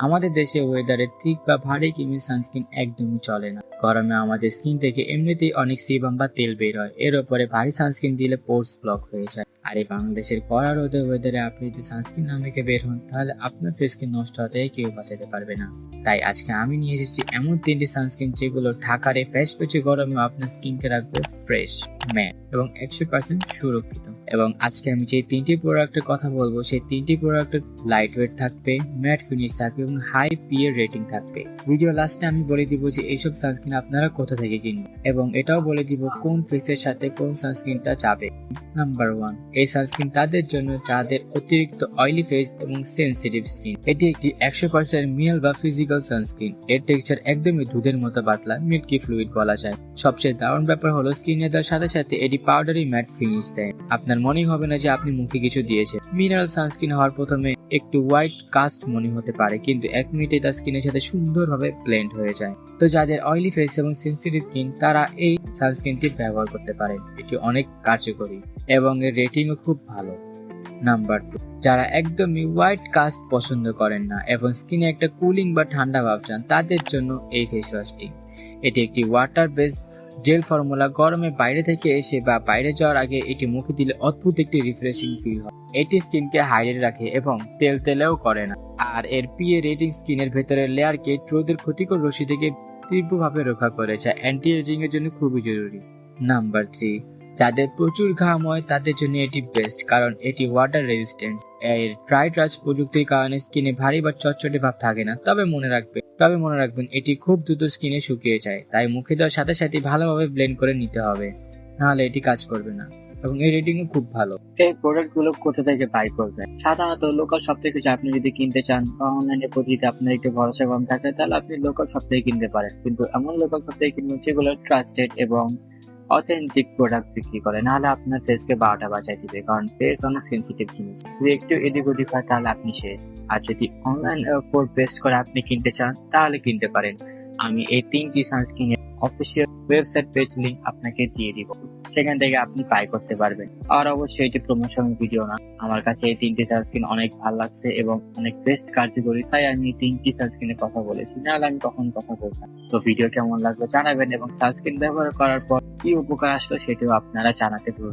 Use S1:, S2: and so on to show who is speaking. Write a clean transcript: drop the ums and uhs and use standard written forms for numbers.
S1: আমাদের দেশে ওয়েদারে থিক বা ভারী ক্রিমি সানস্ক্রিন একদমই চলে না। গরমে আমাদের স্কিন থেকে এমনিতেই অনেক সিবাম বা তেল বের হয়, এর উপরে ভারী সানস্ক্রিন দিলে পোর্স ব্লক হয়ে যায়। আর এই বাংলাদেশের কড়া রোদের ওয়েদারে আপনি যদি সানস্ক্রিন না মেখে বের হন, তাহলে আপনার ফেসকে নষ্ট হতে কেউ বাঁচাতে পারবে না। তাই আজকে আমি নিয়ে এসেছি এমন 3টি সানস্ক্রিন যেগুলো ঢাকার এই প্যাচপ্যাচে গরমে আপনার স্কিনকে রাখবে ফ্রেশ, ম্যাট এবং 100% সুরক্ষিত। এবং আজকে আমি যে 3টি প্রোডাক্টের কথা বলবো, সেই 3টি প্রোডাক্টের লাইট ওয়েট থাকবে, ম্যাট ফিনিশ থাকবে এবং হাই পিএর রেটিং থাকবে। ভিডিও লাস্টে আমি বলে দিব যে এইসব সানস্ক্রিন আপনারা কোথা থেকে কিনবেন, এবং এটাও বলে দিব কোন ফেসের সাথে কোন সানস্ক্রিনটা যাবে। নাম্বার 1, এই সানস্ক্রিন তাদের জন্য যাদের অতিরিক্ত অয়েলি ফেস এবং সেনসিটিভ স্কিন। এটি একটি 100% মিনারেল বা ফিজিক্যাল সানস্ক্রিন। এর টেক্সচার একদমই দুধের মতো পাতলা, মিল্কি ফ্লুইড বলা যায়। সবচেয়ে দারুণ ব্যাপার হলো স্কিনে দেওয়ার সাথে সাথে এটি পাউডারি ম্যাট ফিনিশ দেয়। আপনার মনেই হবে না যে আপনি মুখে কিছু দিয়েছে। মিনারেল সানস্ক্রিন হওয়ার প্রথমে একটু হোয়াইট কাস্ট মনে হতে পারে, কিন্তু 1 মিনিটে তা স্কিনের সাথে সুন্দরভাবে ব্লেন্ড হয়ে যায়। তো যাদের অয়েলি ফেস এবং সেনসিটিভ স্কিন, তারা এই সানস্ক্রিনটি ব্যবহার করতে পারেন। এটি অনেক কার্যকরী এবং এর রেটিংও খুব ভালো। নাম্বার 2, যারা একদমই হোয়াইট কাস্ট পছন্দ করেন না এবং স্কিনে একটা কুলিং বা ঠান্ডা ভাব চান, তাদের জন্য এই ফেস ওয়াশটি। এটি একটি ওয়াটার বেস জেল ফর্মুলা। গরমে বাইরে থেকে এসে বা বাইরে যাওয়ার আগে এটি মুখে দিলে অদ্ভুত একটি রিফ্রেশিং ফিল হয়। এটি স্কিনকে হাইড্রেট রাখে এবং তেলেও করে না। আর এর পিএ রেটিং স্কিনের ভেতরের লেয়ারকে রোদের ক্ষতিকর রশ্মি থেকে তীব্রভাবে রক্ষা করে, যা অ্যান্টি এজিং এর জন্য খুবই জরুরি। নাম্বার 3, যাদের প্রচুর ঘাম হয় তাদের জন্য এটি বেস্ট, কারণ এটি ওয়াটার রেজিস্ট্যান্স। এর ড্রাই টাচ প্রযুক্তির কারণে স্কিনে ভারী বা চটচটে ভাব থাকে না। তবে মনে রাখবেন এটি খুব দ্রুত স্কিনে শুকিয়ে যায়, তাই মুখে দেওয়ার সাথে সাথে ভালোভাবে ব্লেন্ড করে নিতে হবে, নাহলে এটি কাজ করবে না। এবং এই রেটিংও খুব ভালো।
S2: এই প্রোডাক্ট গুলো কোথা থেকে বাই করবেন? সাধারণত লোকাল শপ থেকে আপনি যদি কিনতে চান বা অনলাইনে প্রতি আপনার একটু ভরসা কম থাকে, তাহলে আপনি লোকাল শপ থেকে কিনতে পারেন। কিন্তু এমন লোকাল শপ থেকে কিনবেন যেগুলো ট্রাস্টেড এবং অথেন্টিক প্রোডাক্ট বিক্রি করে, নাহলে আপনার ফেসকে 12টা বাজায় দিবে, কারণ ফেস অনেক সেন্সিটিভ জিনিস। যদি একটু এদিক ওদিক হয় তাহলে আপনি শেষ। আর যদি অনলাইন উপর বেস্ট করে আপনি কিনতে চান, তাহলে কিনতে পারেন। আমি এই 3টি সানস্ক্রিনের অফিসিয়াল ওয়েবসাইট পেজ লিংক আপনাকে দিয়ে দিব, সেখান থেকে আপনি বাই করতে পারবেন। আর অবশ্যই এটি প্রমোশন ভিডিও না, আমার কাছে এই 3টি সানস্ক্রিন অনেক ভালো লাগছে এবং অনেক বেস্ট কার্যকরী, তাই আমি এই 3টি সানস্ক্রিনের কথা বলেছি, নাহলে আমি কখন কথা বলতাম। তো ভিডিও কেমন লাগলো জানাবেন এবং সানস্ক্রিন ব্যবহার করার পর কি উপকার আসলো সেটাও আপনারা জানাতে ভুলবেন না।